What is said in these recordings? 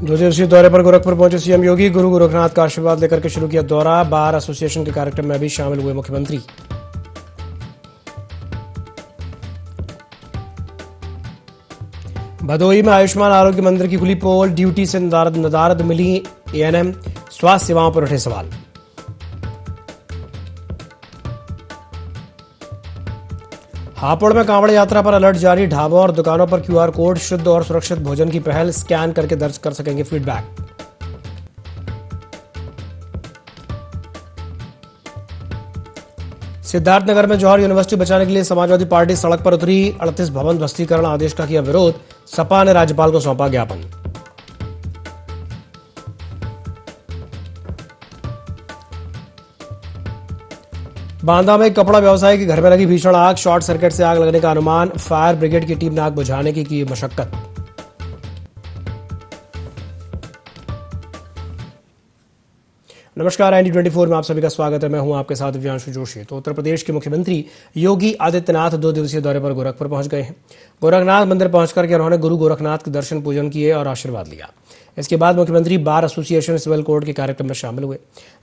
दो दिवसीय दौरे पर गोरखपुर पहुंचे सीएम योगी। गुरु गोरखनाथ का आशीर्वाद लेकर के शुरू किया दौरा। बार एसोसिएशन के कार्यक्रम में भी शामिल हुए मुख्यमंत्री। भदोही में आयुष्मान आरोग्य मंदिर की खुली पोल। ड्यूटी से नदारद मिली एएनएम। स्वास्थ्य सेवाओं पर उठे सवाल। हापुड़ में कांवड़ यात्रा पर अलर्ट जारी। ढाबों और दुकानों पर क्यूआर कोड। शुद्ध और सुरक्षित भोजन की पहल। स्कैन करके दर्ज कर सकेंगे फीडबैक। सिद्धार्थनगर में जौहर यूनिवर्सिटी बचाने के लिए समाजवादी पार्टी सड़क पर उतरी। 38 भवन ध्वस्तीकरण आदेश का किया विरोध। सपा ने राज्यपाल को सौंपा ज्ञापन। बांदा में कपड़ा व्यवसायी के घर में लगी भीषण आग। शॉर्ट सर्किट से आग लगने का अनुमान। फायर ब्रिगेड की टीम ने आग बुझाने की मशक्कत। नमस्कार, ND24 में आप सभी का स्वागत है। मैं हूं आपके साथ दिव्यांशु जोशी। तो उत्तर प्रदेश के मुख्यमंत्री योगी आदित्यनाथ 2 दिवसीय दौरे पर गोरखपुर पहुंच गए हैं। गोरखनाथ मंदिर पहुंचकर के उन्होंने गुरु गोरखनाथ के दर्शन पूजन किए और आशीर्वाद लिया। इसके बाद मुख्यमंत्री बार एसोसिएशन सिविल कोड के कार्यक्रम में शामिल हुए,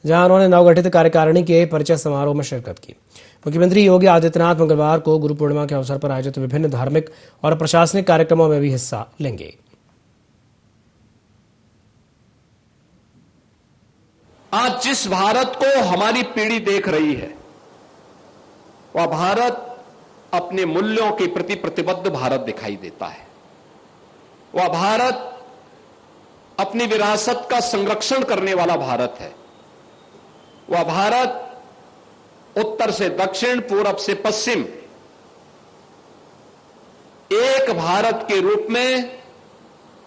जहां उन्होंने नवगठित कार्यकारिणी के परिचय समारोह में शिरकत की। मुख्यमंत्री योगी आदित्यनाथ मंगलवार को गुरु पूर्णिमा के अवसर पर आयोजित विभिन्न धार्मिक और प्रशासनिक कार्यक्रमों में भी हिस्सा लेंगे। आज जिस भारत को हमारी पीढ़ी देख रही है, वह भारत अपने मूल्यों के प्रति प्रतिबद्ध भारत दिखाई देता है। वह भारत अपनी विरासत का संरक्षण करने वाला भारत है। वह भारत उत्तर से दक्षिण, पूरब से पश्चिम एक भारत के रूप में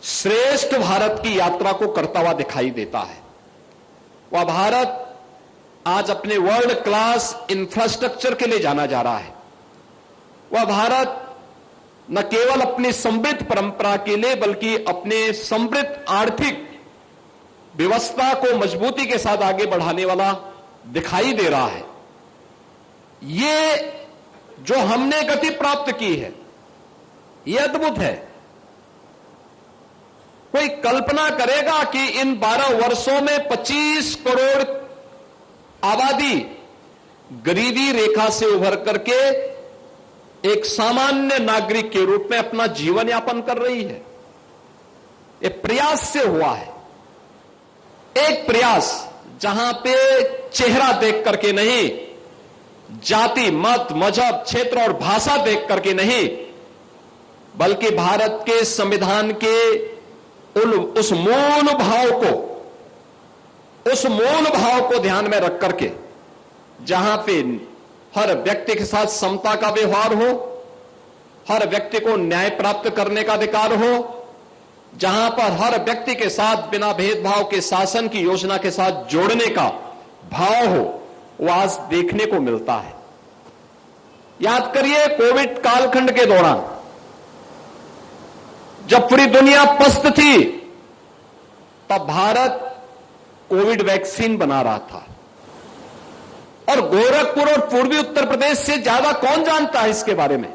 श्रेष्ठ भारत की यात्रा को करता हुआ दिखाई देता है। वह भारत आज अपने वर्ल्ड क्लास इंफ्रास्ट्रक्चर के लिए जाना जा रहा है। वह भारत न केवल अपनी समृद्ध परंपरा के लिए, बल्कि अपने समृद्ध आर्थिक व्यवस्था को मजबूती के साथ आगे बढ़ाने वाला दिखाई दे रहा है। ये जो हमने गति प्राप्त की है, यह अद्भुत है। कोई कल्पना करेगा कि इन 12 वर्षों में 25 करोड़ आबादी गरीबी रेखा से उभर करके एक सामान्य नागरिक के रूप में अपना जीवन यापन कर रही है। ये प्रयास से हुआ है। एक प्रयास जहां पे चेहरा देख करके नहीं, जाति, मत, मजहब, क्षेत्र और भाषा देख करके नहीं, बल्कि भारत के संविधान के उस मूल भाव को ध्यान में रख करके, जहां पे हर व्यक्ति के साथ समता का व्यवहार हो, हर व्यक्ति को न्याय प्राप्त करने का अधिकार हो, जहां पर हर व्यक्ति के साथ बिना भेदभाव के शासन की योजना के साथ जोड़ने का भाव हो, वो आज देखने को मिलता है। याद करिए, कोविड कालखंड के दौरान जब पूरी दुनिया पस्त थी, तब भारत कोविड वैक्सीन बना रहा था। और गोरखपुर और पूर्वी उत्तर प्रदेश से ज्यादा कौन जानता है इसके बारे में?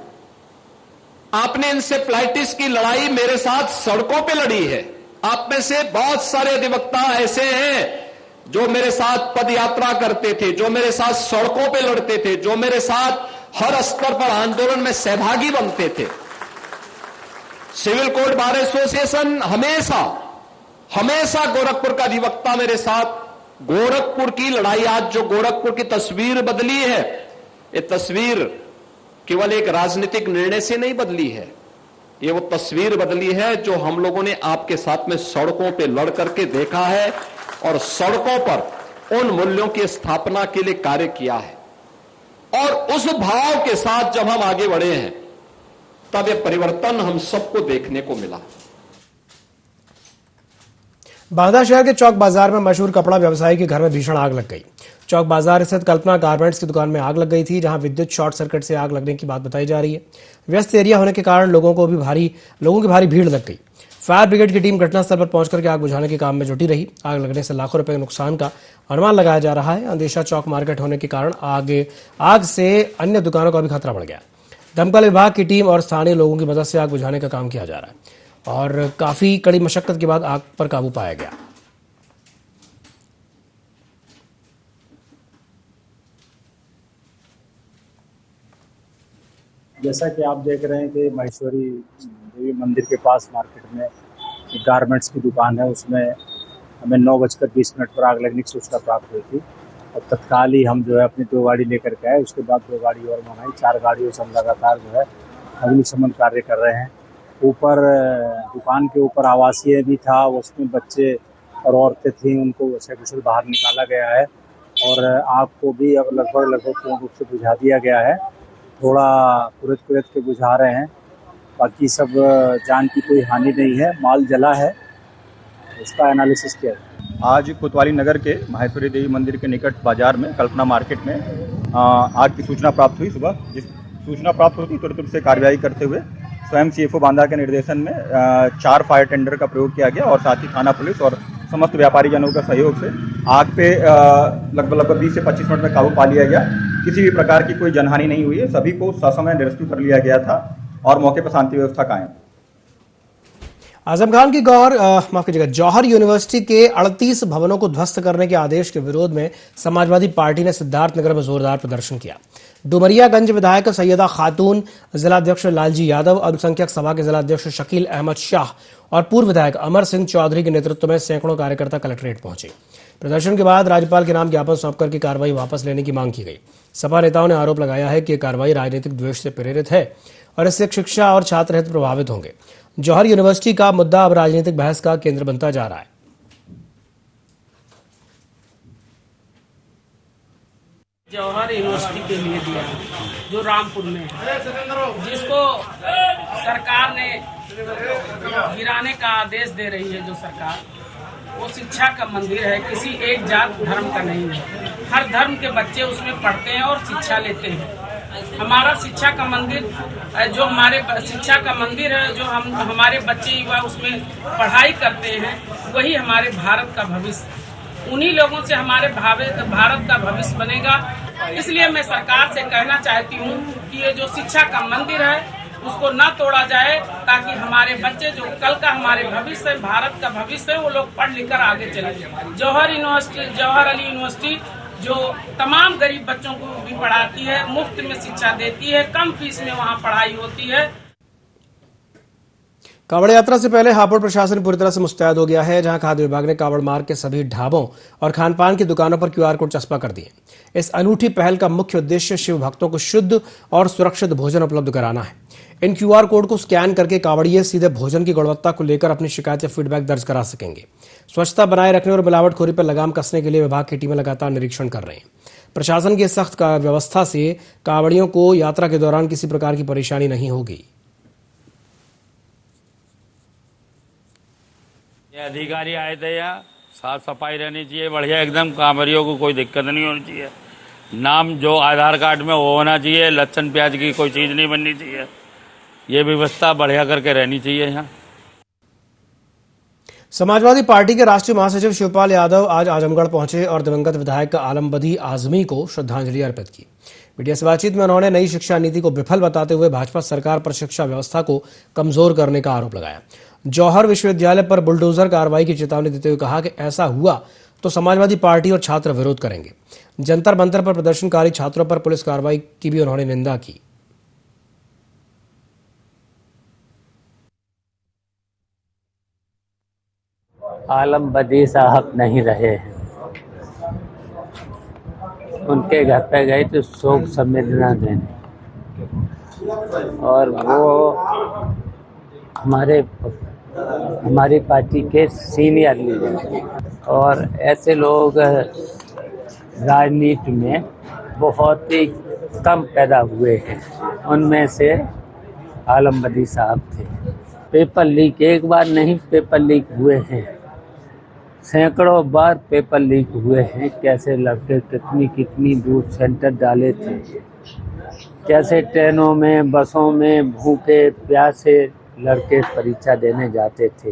आपने इंसेफ्लाइटिस की लड़ाई मेरे साथ सड़कों पे लड़ी है। आप में से बहुत सारे अधिवक्ता ऐसे हैं जो मेरे साथ पदयात्रा करते थे, जो मेरे साथ सड़कों पे लड़ते थे, जो मेरे साथ हर स्तर पर आंदोलन में सहभागी बनते थे। सिविल कोड बार एसोसिएशन हमेशा गोरखपुर का अधिवक्ता मेरे साथ। गोरखपुर की लड़ाई, आज जो गोरखपुर की तस्वीर बदली है, ये तस्वीर केवल एक राजनीतिक निर्णय से नहीं बदली है। ये वो तस्वीर बदली है जो हम लोगों ने आपके साथ में सड़कों पे लड़ करके देखा है और सड़कों पर उन मूल्यों की स्थापना के लिए कार्य किया है। और उस भाव के साथ जब हम आगे बढ़े हैं, तब यह परिवर्तन हम सबको देखने को मिला। बांदा शहर के चौक बाजार में मशहूर कपड़ा व्यवसायी के घर में भीषण आग लग गई। चौक बाजार स्थित कल्पना गारमेंट्स की दुकान में आग लग गई थी, जहां विद्युत शॉर्ट सर्किट से आग लगने की बात बताई जा रही है। व्यस्त एरिया होने के कारण लोगों की भारी भीड़ लग गई। फायर ब्रिगेड की टीम घटनास्थल पर पहुंचकर के आग बुझाने के काम में जुटी रही। आग लगने से लाखों रुपए के नुकसान का अनुमान लगाया जा रहा है। अंदेशा चौक मार्केट होने के कारण आग से अन्य दुकानों का भी खतरा बढ़ गया। दमकल विभाग की टीम और स्थानीय लोगों की मदद से आग बुझाने का काम किया जा रहा है। और काफ़ी कड़ी मशक्कत के बाद आग पर काबू पाया गया। जैसा कि आप देख रहे हैं कि माहेश्वरी देवी मंदिर के पास मार्केट में एक गारमेंट्स की दुकान है, उसमें हमें 9:20 पर आग लगने की सूचना प्राप्त हुई थी और तत्काल ही हम जो है अपनी 2 गाड़ी लेकर के आए। उसके बाद 2 गाड़ी और मंगाई, 4 गाड़ियों से हम लगातार जो है अग्निशमन कार्य कर रहे हैं। ऊपर दुकान के ऊपर आवासीय भी था, उसमें बच्चे और औरतें थीं, उनको सकुशल बाहर निकाला गया है और आग को भी अब लगभग पूर्ण रूप से बुझा दिया गया है। थोड़ा कुरेद के बुझा रहे हैं, बाकी सब जान की कोई हानि नहीं है, माल जला है, उसका एनालिसिस किया है। आज कोतवाली नगर के माहेश्वरी देवी मंदिर के निकट बाजार में कल्पना मार्केट में आग की सूचना प्राप्त हुई। सुबह जिस सूचना प्राप्त होती तुरंत से कार्रवाई करते हुए स्वयं CFO बांदा के निर्देशन में 4 फायर टेंडर का प्रयोग किया गया और साथ ही थाना पुलिस और समस्त व्यापारी जनों का सहयोग से आग पे लगभग 20 से 25 मिनट में काबू पा लिया गया। किसी भी प्रकार की कोई जनहानि नहीं हुई है, सभी को ससमय रेस्क्यू कर लिया गया था और मौके पर शांति व्यवस्था कायम। आजम खान की जौहर यूनिवर्सिटी के 38 भवनों को ध्वस्त करने के आदेश के विरोध में समाजवादी पार्टी ने सिद्धार्थनगर में जोरदार प्रदर्शन किया। डुमरियागंज विधायक सैयदा खातून, जिलाध्यक्ष लालजी यादव, अल्पसंख्यक सभा के जिलाध्यक्ष शकील अहमद शाह और पूर्व विधायक अमर सिंह चौधरी के नेतृत्व में सैकड़ों कार्यकर्ता कलेक्ट्रेट पहुंचे। प्रदर्शन के बाद राज्यपाल के नाम ज्ञापन सौंपकर की कार्रवाई वापस लेने की मांग की गई। सपा नेताओं ने आरोप लगाया है कि यह कार्रवाई राजनीतिक द्वेष से प्रेरित है और इससे शिक्षा और छात्र हित प्रभावित होंगे। जौहर यूनिवर्सिटी का मुद्दा अब राजनीतिक बहस का केंद्र बनता जा रहा है। जौहर यूनिवर्सिटी के लिए दिया जो रामपुर में है, जिसको सरकार ने गिराने का आदेश दे रही है। जो सरकार, वो शिक्षा का मंदिर है, किसी एक जात धर्म का नहीं है। हर धर्म के बच्चे उसमें पढ़ते हैं और शिक्षा लेते हैं। हमारा शिक्षा का मंदिर जो हमारे शिक्षा का मंदिर है, जो हमारे बच्चे युवा उसमें पढ़ाई करते हैं, वही हमारे भारत का भविष्य। उन्हीं लोगों से हमारे भारत का भविष्य बनेगा। इसलिए मैं सरकार से कहना चाहती हूँ कि ये जो शिक्षा का मंदिर है उसको न तोड़ा जाए, ताकि हमारे बच्चे जो कल का हमारे भविष्य है, भारत का भविष्य है, वो लोग पढ़ लिख कर आगे चले। जौहर अली यूनिवर्सिटी जो तमाम गरीब बच्चों को भी पढ़ाती है, मुफ्त में शिक्षा देती है, कम फीस में वहाँ पढ़ाई होती है। कांवड़ यात्रा से पहले हापुड़ प्रशासन पूरी तरह से मुस्तैद हो गया है, जहां खाद्य विभाग ने कांवड़ मार्ग के सभी ढाबों और खानपान की दुकानों पर QR कोड चस्पा कर दिए। इस अनूठी पहल का मुख्य उद्देश्य शिव भक्तों को शुद्ध और सुरक्षित भोजन उपलब्ध कराना है। इन QR कोड को स्कैन करके कांवड़िये सीधे भोजन की गुणवत्ता को लेकर अपनी शिकायत या फीडबैक दर्ज करा सकेंगे। स्वच्छता बनाए रखने और मिलावटखोरी पर लगाम कसने के लिए विभाग की टीमें लगातार निरीक्षण कर रहे हैं। प्रशासन की सख्त व्यवस्था से कांवड़ियों को यात्रा के दौरान किसी प्रकार की परेशानी नहीं होगी। ये अधिकारी आए थे, यहाँ साफ सफाई रहनी चाहिए बढ़िया एकदम, कांवड़ियों को कोई दिक्कत नहीं होनी चाहिए। नाम जो आधार कार्ड में वो होना चाहिए, लहसुन प्याज की कोई चीज़ नहीं बननी चाहिए। ये व्यवस्था बढ़िया करके रहनी चाहिए यहाँ। समाजवादी पार्टी के राष्ट्रीय महासचिव शिवपाल यादव आज आजमगढ़ पहुंचे और दिवंगत विधायक आलम बदी आजमी को श्रद्धांजलि अर्पित की। मीडिया से बातचीत में उन्होंने नई शिक्षा नीति को विफल बताते हुए भाजपा सरकार पर शिक्षा व्यवस्था को कमजोर करने का आरोप लगाया। जौहर विश्वविद्यालय पर बुलडोजर कार्रवाई की चेतावनी देते हुए कहा कि ऐसा हुआ तो समाजवादी पार्टी और छात्र विरोध करेंगे। जंतर मंतर पर प्रदर्शनकारी छात्रों पर पुलिस कार्रवाई की भी उन्होंने निंदा की। आलम बदी साहब नहीं रहे हैं, उनके घर पे गए तो शोक संवेदना देने, और वो हमारी पार्टी के सीनियर लीडर, और ऐसे लोग राजनीति में बहुत ही कम पैदा हुए हैं। उनमें से आलम बदी साहब थे। पेपर लीक एक बार नहीं, पेपर लीक हुए हैं, सैकड़ों बार पेपर लीक हुए हैं। कैसे लड़के कितनी दूर सेंटर डाले थे, कैसे ट्रेनों में बसों में भूखे प्यासे लड़के परीक्षा देने जाते थे,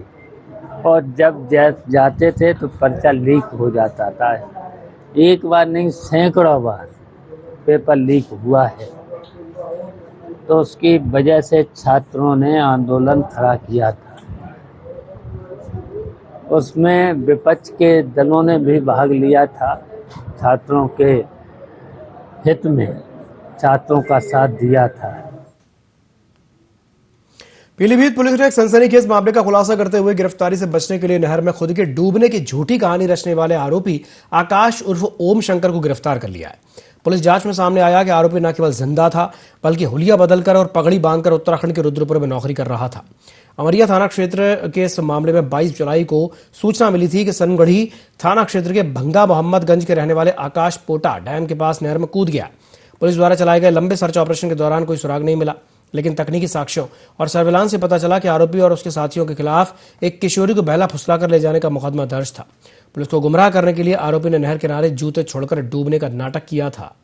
और जब जाते थे तो पर्चा लीक हो जाता था। एक बार नहीं, सैकड़ों बार पेपर लीक हुआ है। तो उसकी वजह से छात्रों ने आंदोलन खड़ा किया था। उसमें विपक्ष के दलों ने भी भाग लिया था। छात्रों के हित में छात्रों का साथ दिया था। पीलीभीत पुलिस ने एक सनसनीखेज मामले का खुलासा करते हुए गिरफ्तारी से बचने के लिए नहर में खुद के डूबने की झूठी कहानी रचने वाले आरोपी आकाश उर्फ ओम शंकर को गिरफ्तार कर लिया है। पुलिस जांच में सामने आया कि आरोपी न केवल जिंदा था बल्कि हुलिया बदलकर और पगड़ी बांधकर उत्तराखंड के रुद्रपुर में नौकरी कर रहा था। अमरिया थाना क्षेत्र के इस मामले में 22 जुलाई को सूचना मिली थी कि सनगढ़ी थाना क्षेत्र के भंगा मोहम्मदगंज के रहने वाले आकाश पोटा डैम के पास नहर में कूद गया। पुलिस द्वारा चलाए गए लंबे सर्च ऑपरेशन के दौरान कोई सुराग नहीं मिला, लेकिन तकनीकी साक्ष्यों और सर्विलांस से पता चला कि आरोपी और उसके साथियों के खिलाफ एक किशोरी को बहला फुसलाकर ले जाने का मुकदमा दर्ज था। पुलिस को गुमराह करने के लिए आरोपी ने नहर किनारे जूते छोड़कर डूबने का नाटक किया था।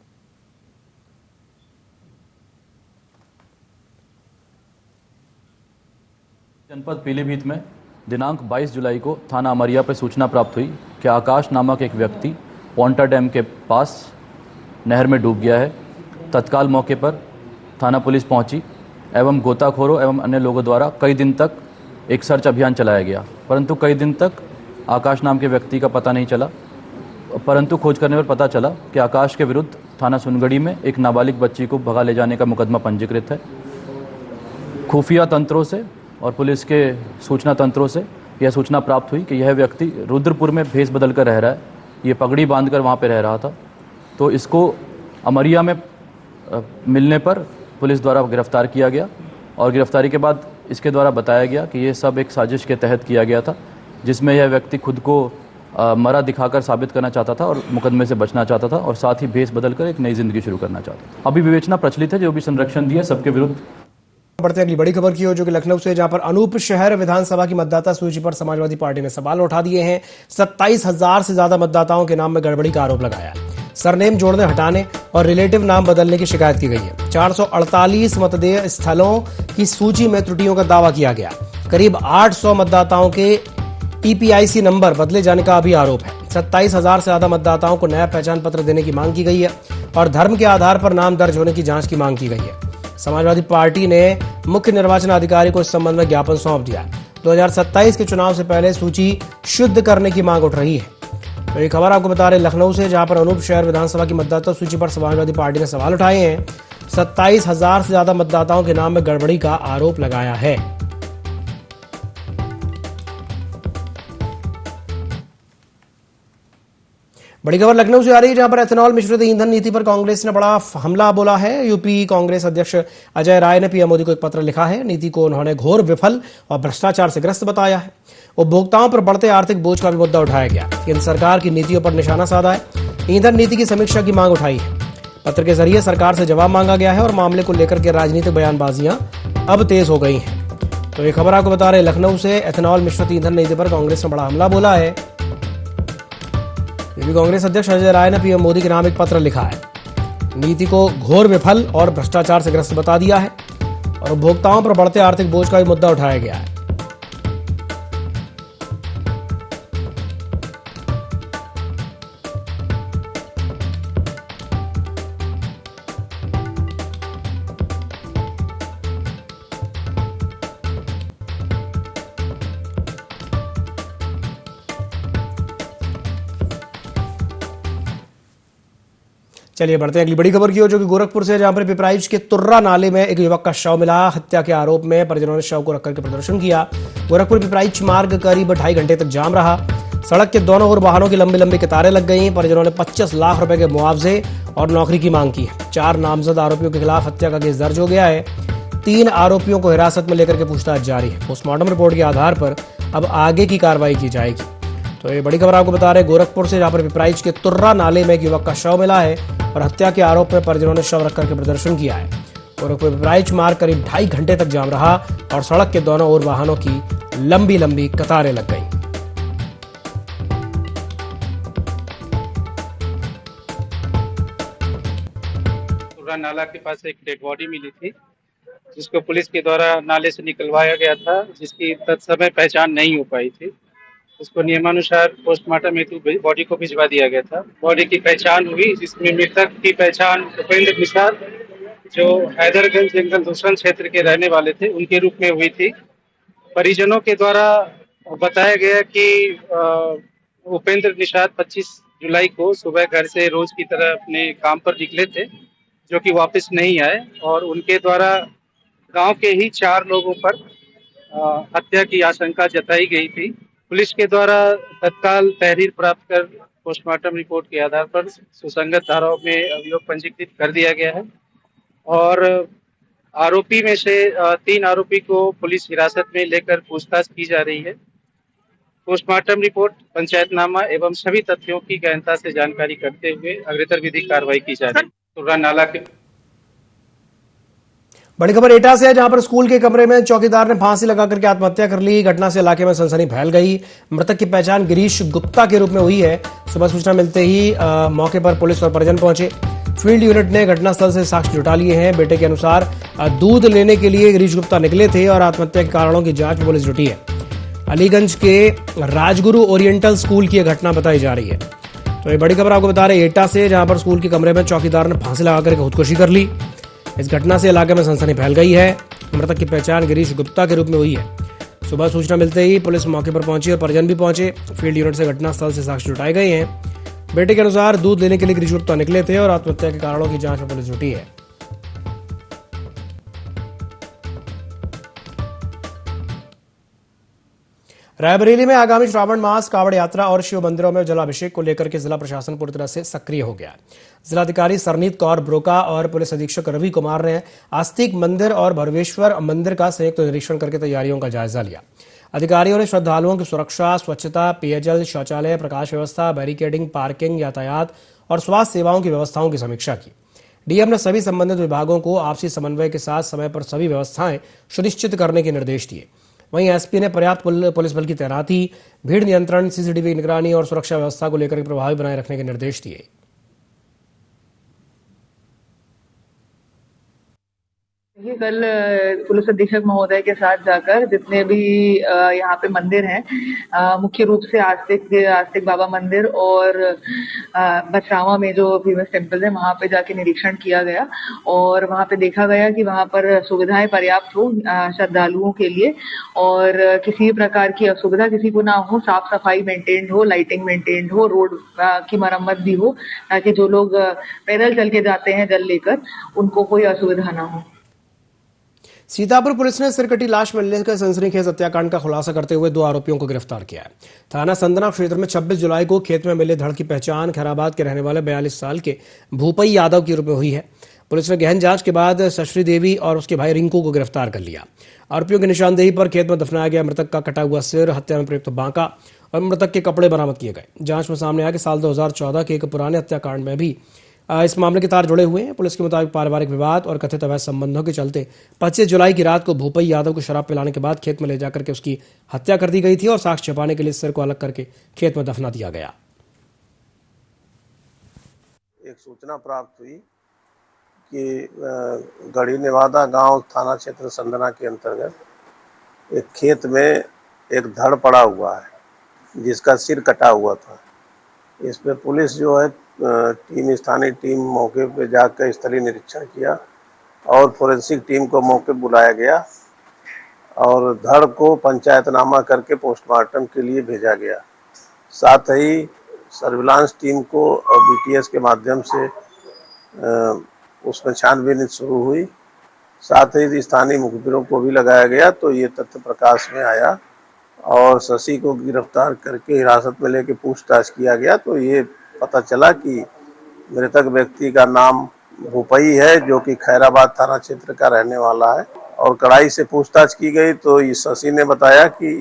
जनपद पीलीभीत में दिनांक 22 जुलाई को थाना अमरिया पर सूचना प्राप्त हुई कि आकाश नामक एक व्यक्ति पोंटा डैम के पास नहर में डूब गया है। तत्काल मौके पर थाना पुलिस पहुंची एवं गोताखोरों एवं अन्य लोगों द्वारा कई दिन तक एक सर्च अभियान चलाया गया, परंतु कई दिन तक आकाश नाम के व्यक्ति का पता नहीं चला। परंतु खोज करने पर पता चला कि आकाश के विरुद्ध थाना सुनगढ़ी में एक नाबालिग बच्ची को भगा ले जाने का मुकदमा पंजीकृत है। खुफिया तंत्रों से और पुलिस के सूचना तंत्रों से यह सूचना प्राप्त हुई कि यह व्यक्ति रुद्रपुर में भेष बदल कर रह रहा है। ये पगड़ी बांधकर वहाँ पे रह रहा था, तो इसको अमरिया में मिलने पर पुलिस द्वारा गिरफ्तार किया गया और गिरफ्तारी के बाद इसके द्वारा बताया गया कि ये सब एक साजिश के तहत किया गया था, जिसमें यह व्यक्ति खुद को मरा दिखाकर साबित करना चाहता था और मुकदमे से बचना चाहता था और साथ ही भेष बदलकर एक नई जिंदगी शुरू करना चाहता था। अभी विवेचना प्रचलित है, जो भी संरक्षण दिया सबके विरुद्ध। बढ़ते अगली बड़ी खबर की ओर, जो कि लखनऊ से, जहां पर अनूप शहर विधानसभा की मतदाता सूची पर समाजवादी पार्टी ने सवाल उठा दिए हैं। 27,000 से ज्यादा मतदाताओं के नाम में गड़बड़ी का आरोप लगाया। सरनेम जोड़ने, हटाने और रिलेटिव नाम बदलने की शिकायत की गई है। 448 मतदेय स्थलों की सूची में त्रुटियों का दावा किया गया। करीब 800 मतदाताओं के ईपीआईसी नंबर बदले जाने का भी आरोप है। 27,000 से ज्यादा मतदाताओं को नया पहचान पत्र देने की मांग की गई है और धर्म के आधार पर नाम दर्ज होने की जांच की मांग की गई है। समाजवादी पार्टी ने मुख्य निर्वाचन अधिकारी को इस संबंध में ज्ञापन सौंप दिया। 2027 के चुनाव से पहले सूची शुद्ध करने की मांग उठ रही है। तो ये खबर आपको बता रहे लखनऊ से, जहां पर अनूप शहर विधानसभा की मतदाता सूची पर समाजवादी पार्टी ने सवाल उठाए हैं। 27,000 से ज्यादा मतदाताओं के नाम में गड़बड़ी का आरोप लगाया है। बड़ी खबर लखनऊ से आ रही है, जहां पर एथेनॉल मिश्रित ईंधन नीति पर कांग्रेस ने बड़ा हमला बोला है। यूपी कांग्रेस अध्यक्ष अजय राय ने पीएम मोदी को एक पत्र लिखा है। नीति को उन्होंने घोर विफल और भ्रष्टाचार से ग्रस्त बताया है। उपभोक्ताओं पर बढ़ते आर्थिक बोझ का भी मुद्दा उठाया गया। केंद्र सरकार की नीतियों पर निशाना साधा है। ईंधन नीति की समीक्षा की मांग उठाई है। पत्र के जरिए सरकार से जवाब मांगा गया है और मामले को लेकर के राजनीतिक बयानबाजियां अब तेज हो गई हैं। तो ये खबर आपको बता रहे लखनऊ से, एथेनॉल मिश्रित ईंधन नीति पर कांग्रेस ने बड़ा हमला बोला है। यूपी कांग्रेस अध्यक्ष अजय राय ने पीएम मोदी के नाम एक पत्र लिखा है। नीति को घोर विफल और भ्रष्टाचार से ग्रस्त बता दिया है और उपभोक्ताओं पर बढ़ते आर्थिक बोझ का भी मुद्दा उठाया गया है। चलिए बढ़ते हैं अगली बड़ी खबर की ओर, जो कि गोरखपुर से, जहां पर पिपराइच के तुर्रा नाले में एक युवक का शव मिला। हत्या के आरोप में परिजनों ने शव को रखकर के प्रदर्शन किया। गोरखपुर पिपराइच मार्ग करीब 2.5 घंटे तक जाम रहा। सड़क के दोनों ओर वाहनों की लंबी लंबी कतारें लग गई। परिजनों ने 25 लाख रुपए के मुआवजे और नौकरी की मांग की। 4 नामजद आरोपियों के खिलाफ हत्या का केस दर्ज हो गया है। 3 आरोपियों को हिरासत में लेकर के पूछताछ जारी है। पोस्टमार्टम रिपोर्ट के आधार पर अब आगे की कार्रवाई की जाएगी। तो ये बड़ी खबर आपको बता रहे गोरखपुर से, जहां पर पिपराइच के तुर्रा नाले में एक युवक का शव मिला है और हत्या के आरोप में परिजनों ने शव रख करके प्रदर्शन किया है। गोरखपुर पिपराइच मार्ग करीब 2.5 घंटे तक जाम रहा और सड़क के दोनों ओर वाहनों की लंबी लंबी कतारें लग गई। तुर्रा नाला के पास एक डेड बॉडी मिली थी, जिसको पुलिस के द्वारा नाले से निकलवाया गया था, जिसकी तत्समय पहचान नहीं हो पाई थी। उसको नियमानुसार पोस्टमार्टम हेतु बॉडी को भिजवा दिया गया था। बॉडी की पहचान हुई, जिसमें मृतक की पहचान उपेंद्र निषाद, जो हैदरगंज जंगल दूसरा क्षेत्र के रहने वाले थे, उनके रूप में हुई थी। परिजनों के द्वारा बताया गया कि उपेंद्र निषाद 25 जुलाई को सुबह घर से रोज की तरह अपने काम पर निकले थे, जो कि वापस नहीं आए और उनके द्वारा गांव के ही 4 लोगों पर हत्या की आशंका जताई गई थी। पुलिस के द्वारा तत्काल तहरीर प्राप्त कर पोस्टमार्टम रिपोर्ट के आधार पर सुसंगत धाराओं में अभियोग पंजीकृत कर दिया गया है और आरोपी में से 3 आरोपी को पुलिस हिरासत में लेकर पूछताछ की जा रही है। पोस्टमार्टम रिपोर्ट, पंचायतनामा एवं सभी तथ्यों की गहनता से जानकारी करते हुए अग्रेतर विधिक कार्रवाई की जा रही है। तुर्रा नाला के बड़ी खबर एटा से है, जहां पर स्कूल के कमरे में चौकीदार ने फांसी लगा करके आत्महत्या कर ली। घटना से इलाके में सनसनी फैल गई। मृतक की पहचान गिरीश गुप्ता के रूप में हुई है। सुबह सूचना मिलते ही मौके पर पुलिस और परिजन पहुंचे। फील्ड यूनिट ने घटनास्थल से साक्ष्य जुटा लिए हैं। बेटे के अनुसार दूध लेने के लिए गिरीश गुप्ता निकले थे और आत्महत्या के कारणों की जांच में पुलिस जुटी है। अलीगंज के राजगुरु ओरिएंटल स्कूल की यह घटना बताई जा रही है। तो ये बड़ी खबर आपको बता रहे हैं एटा से, जहां पर स्कूल के कमरे में चौकीदार ने फांसी लगाकर खुदकुशी कर ली। इस घटना से इलाके में सनसनी फैल गई है। मृतक की पहचान गिरीश गुप्ता के रूप में हुई है। सुबह सूचना मिलते ही पुलिस मौके पर पहुंची और परिजन भी पहुंचे। फील्ड यूनिट से घटनास्थल से साक्ष्य जुटाए गए हैं। बेटे के अनुसार दूध लेने के लिए गिरीश गुप्ता निकले थे और आत्महत्या के कारणों की जांच में पुलिस जुटी है। रायबरेली में आगामी श्रावण मास कावड़ यात्रा और शिव मंदिरों में जलाभिषेक को लेकर के जिला प्रशासन पूरी तरह से सक्रिय हो गया है। जिलाधिकारी सरनीत कौर ब्रोका और पुलिस अधीक्षक रवि कुमार ने आस्तिक मंदिर और भरवेश्वर मंदिर का संयुक्त निरीक्षण करके तैयारियों का जायजा लिया। अधिकारियों ने श्रद्धालुओं की सुरक्षा, स्वच्छता, पेयजल, शौचालय, प्रकाश व्यवस्था, बैरिकेडिंग, पार्किंग, यातायात और स्वास्थ्य सेवाओं की व्यवस्थाओं की समीक्षा की। डीएम ने सभी संबंधित विभागों को आपसी समन्वय के साथ समय पर सभी व्यवस्थाएं सुनिश्चित करने के निर्देश दिए। वहीं एसपी ने पर्याप्त पुलिस बल की तैनाती, भीड़ नियंत्रण, सीसीटीवी निगरानी और सुरक्षा व्यवस्था को लेकर प्रभावी बनाए रखने के निर्देश दिए। कल पुलिस अधीक्षक महोदय के साथ जाकर जितने भी यहाँ पे मंदिर हैं, मुख्य रूप से आस्तिक बाबा मंदिर और बछरावा में जो फेमस टेम्पल है, वहाँ पे जाके निरीक्षण किया गया और वहाँ पे देखा गया कि वहाँ पर सुविधाएं पर्याप्त हो श्रद्धालुओं के लिए और किसी प्रकार की असुविधा किसी को ना हो। साफ सफाई मेंटेन्ड हो, लाइटिंग मेंटेन्ड हो, रोड की मरम्मत भी हो, ताकि जो लोग पैदल चल के जाते हैं जल लेकर उनको कोई असुविधा ना हो। सीतापुर पुलिस ने सिरकटी लाश मिलने के सनसनीखेज हत्याकांड का खुलासा करते हुए 2 आरोपियों को गिरफ्तार किया है। थाना संदना क्षेत्र में 26 जुलाई को खेत में मिले धड़ की पहचान खैराबाद के रहने वाले 42 साल के भूपई यादव के रूप में हुई है। पुलिस ने गहन जांच के बाद शश्री देवी और उसके भाई रिंकू को गिरफ्तार कर लिया। आरोपियों की निशानदेही पर खेत में दफनाया गया मृतक का कटा हुआ सिर, हत्या में प्रयुक्त बांका और मृतक के कपड़े बरामद किए गए। जांच में सामने आया कि साल 2014 के एक पुराने हत्याकांड में भी इस मामले के तार जुड़े हुए हैं। पुलिस के मुताबिक पारिवारिक विवाद और कथित अवैध संबंधों के चलते 25 जुलाई की रात को भूपई यादव को शराब पिलाने के बाद खेत में ले जाकर के उसकी हत्या कर दी गई थी और साक्ष्य छिपाने के लिए सिर को अलग करके खेत में दफना दिया गया। एक सूचना प्राप्त हुई कि गढ़ी नेवादा गांव थाना क्षेत्र संदना के अंतर्गत एक खेत में एक धड़ पड़ा हुआ है जिसका सिर कटा हुआ था। इस पे पुलिस जो है स्थानीय टीम मौके पे जाकर स्थलीय निरीक्षण किया और फोरेंसिक टीम को मौके बुलाया गया और धड़ को पंचायतनामा करके पोस्टमार्टम के लिए भेजा गया। साथ ही सर्विलांस टीम को बीटीएस के माध्यम से उसमें छानबीन शुरू हुई। साथ ही स्थानीय मुखबिरों को भी लगाया गया तो ये तथ्य प्रकाश में आया और शशि को गिरफ्तार करके हिरासत में लेके पूछताछ किया गया तो ये पता चला कि मृतक व्यक्ति का नाम भूपई है, जो कि खैराबाद थाना क्षेत्र का रहने वाला है। और कड़ाई से पूछताछ की गई तो इस शशि ने बताया कि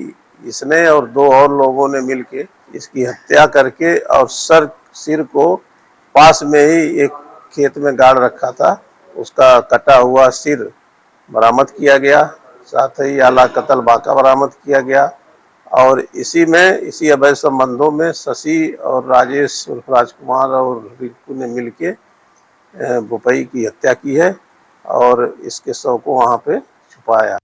इसने और 2 और लोगों ने मिलके इसकी हत्या करके और सिर को पास में ही एक खेत में गाड़ रखा था। उसका कटा हुआ सिर बरामद किया गया, साथ ही आला कतल बांका बरामद किया गया और इसी अवैध संबंधों में शशि और राजेश राजकुमार और रिंकू ने मिलके भूपई की हत्या की है और इसके शव को वहां पे छुपाया।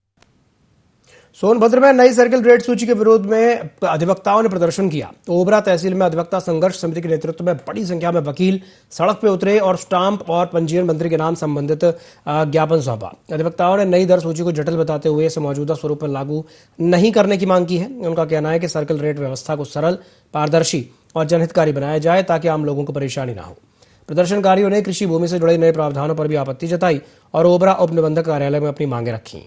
सोनभद्र में नई सर्किल रेट सूची के विरोध में अधिवक्ताओं ने प्रदर्शन किया। ओबरा तहसील में अधिवक्ता संघर्ष समिति के नेतृत्व में बड़ी संख्या में वकील सड़क पर उतरे और स्टाम्प और पंजीयन मंत्री के नाम संबंधित ज्ञापन सौंपा। अधिवक्ताओं ने नई दर सूची को जटिल बताते हुए इसे मौजूदा स्वरूप में लागू नहीं करने की मांग की है। उनका कहना है कि सर्किल रेट व्यवस्था को सरल, पारदर्शी और जनहितकारी बनाया जाए ताकि आम लोगों को परेशानी न हो। प्रदर्शनकारियों ने कृषि भूमि से जुड़े नए प्रावधानों पर भी आपत्ति जताई और ओबरा उप निबंधक कार्यालय में अपनी मांगे रखी।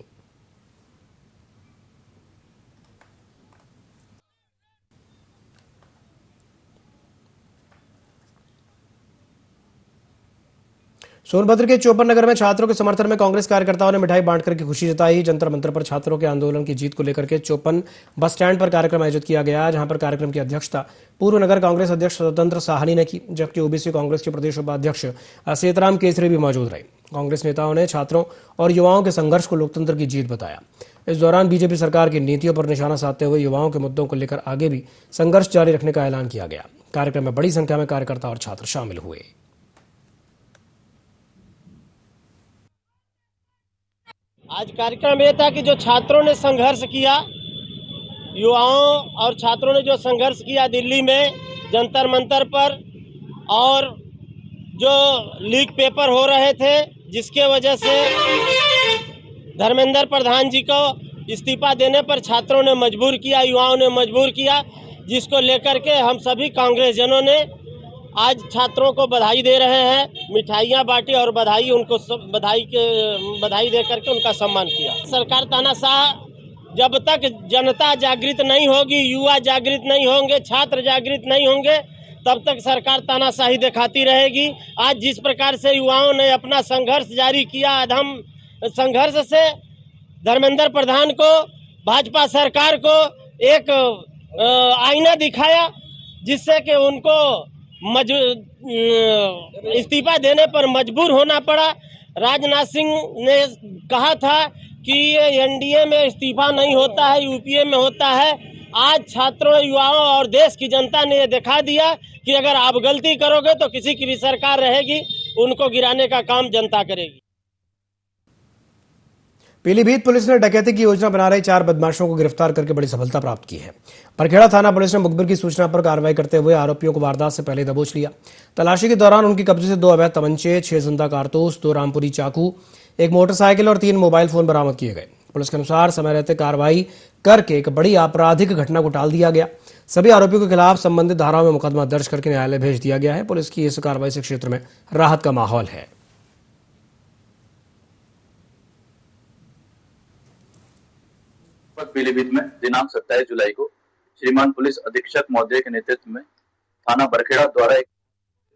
सोनभद्र के चौपन नगर में छात्रों के समर्थन में कांग्रेस कार्यकर्ताओं ने मिठाई बांट करके खुशी जताई। जंतर मंतर पर छात्रों के आंदोलन की जीत को लेकर के चौपन बस स्टैंड पर कार्यक्रम आयोजित किया गया, जहां पर कार्यक्रम की अध्यक्षता पूर्व नगर कांग्रेस अध्यक्ष स्वतंत्र साहनी ने की, जबकि ओबीसी कांग्रेस के प्रदेश उपाध्यक्ष सीताराम केसरी भी मौजूद रहे। कांग्रेस नेताओं ने छात्रों और युवाओं के संघर्ष को लोकतंत्र की जीत बताया। इस दौरान बीजेपी सरकार की नीतियों पर निशाना साधते हुए युवाओं के मुद्दों को लेकर आगे भी संघर्ष जारी रखने का ऐलान किया गया। कार्यक्रम में बड़ी संख्या में कार्यकर्ता और छात्र शामिल हुए। आज कार्यक्रम ये था कि जो छात्रों ने संघर्ष किया, युवाओं और छात्रों ने जो संघर्ष किया दिल्ली में जंतर मंतर पर, और जो लीक पेपर हो रहे थे जिसके वजह से धर्मेंद्र प्रधान जी को इस्तीफा देने पर छात्रों ने मजबूर किया, युवाओं ने मजबूर किया, जिसको लेकर के हम सभी कांग्रेस जनों ने आज छात्रों को बधाई दे रहे हैं, मिठाइयाँ बांटी और बधाई दे करके उनका सम्मान किया। सरकार तानाशाह, जब तक जनता जागृत नहीं होगी, युवा जागृत नहीं होंगे, छात्र जागृत नहीं होंगे, तब तक सरकार तानाशाही दिखाती रहेगी। आज जिस प्रकार से युवाओं ने अपना संघर्ष जारी किया, अधम संघर्ष से धर्मेंद्र प्रधान को, भाजपा सरकार को एक आईना दिखाया, जिससे कि उनको इस्तीफा देने पर मजबूर होना पड़ा। राजनाथ सिंह ने कहा था कि ये एनडीए में इस्तीफा नहीं होता है, यूपीए में होता है। आज छात्रों, युवाओं और देश की जनता ने ये दिखा दिया कि अगर आप गलती करोगे तो किसी की भी सरकार रहेगी, उनको गिराने का काम जनता करेगी। पीलीभीत पुलिस ने डकैती की योजना बना रहे 4 बदमाशों को गिरफ्तार करके बड़ी सफलता प्राप्त की है। परखेड़ा थाना पुलिस ने मुखबिर की सूचना पर कार्रवाई करते हुए आरोपियों को वारदात से पहले दबोच लिया। तलाशी के दौरान उनके कब्जे से 2 अवैध तमंचे, 6 जिंदा कारतूस, 2 रामपुरी चाकू, 1 मोटरसाइकिल और 3 मोबाइल फोन बरामद किए गए। पुलिस के अनुसार समय रहते कार्रवाई करके एक बड़ी आपराधिक घटना को टाल दिया गया। सभी आरोपियों के खिलाफ संबंधित धाराओं में मुकदमा दर्ज करके न्यायालय भेज दिया गया है। पुलिस की इस कार्रवाई से क्षेत्र में राहत का माहौल है। पीलीभीत में दिनांक 27 जुलाई को श्रीमान पुलिस अधीक्षक महोदय के नेतृत्व में थाना बरखेड़ा द्वारा एक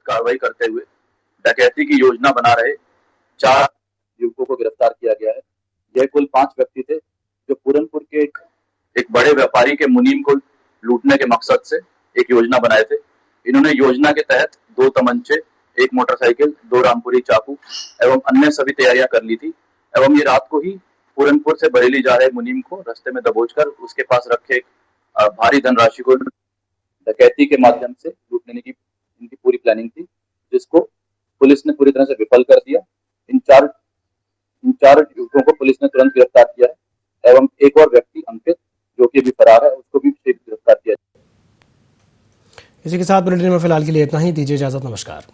कार्रवाई करते हुए डकैती की योजना बना रहे 4 युवकों को गिरफ्तार किया गया है। यह कुल 5 व्यक्ति थे जो पूरनपुर के एक बड़े व्यापारी के मुनीम को लूटने के मकसद से एक योजना बनाए थे। इन्होंने योजना के तहत 2 तमंचे, 1 मोटरसाइकिल, 2 रामपुरी चाकू एवं अन्य सभी तैयारियां कर ली थी एवं ये रात को ही पूरनपुर से बरेली जा रहे मुनीम को रास्ते में दबोचकर उसके पास रखे एक भारी धनराशि को डकैती के माध्यम से लूट लेने की इनकी पूरी प्लानिंग थी, जिसको पुलिस ने पूरी तरह से विफल कर दिया। इन चार युवकों को पुलिस ने तुरंत गिरफ्तार किया है एवं एक और व्यक्ति अंकित जो कि अभी फरार है, उसको भी गिरफ्तार किया। इसी के साथ बुलेटिन में फिलहाल के लिए इतना ही। दीजिए इजाजत। नमस्कार।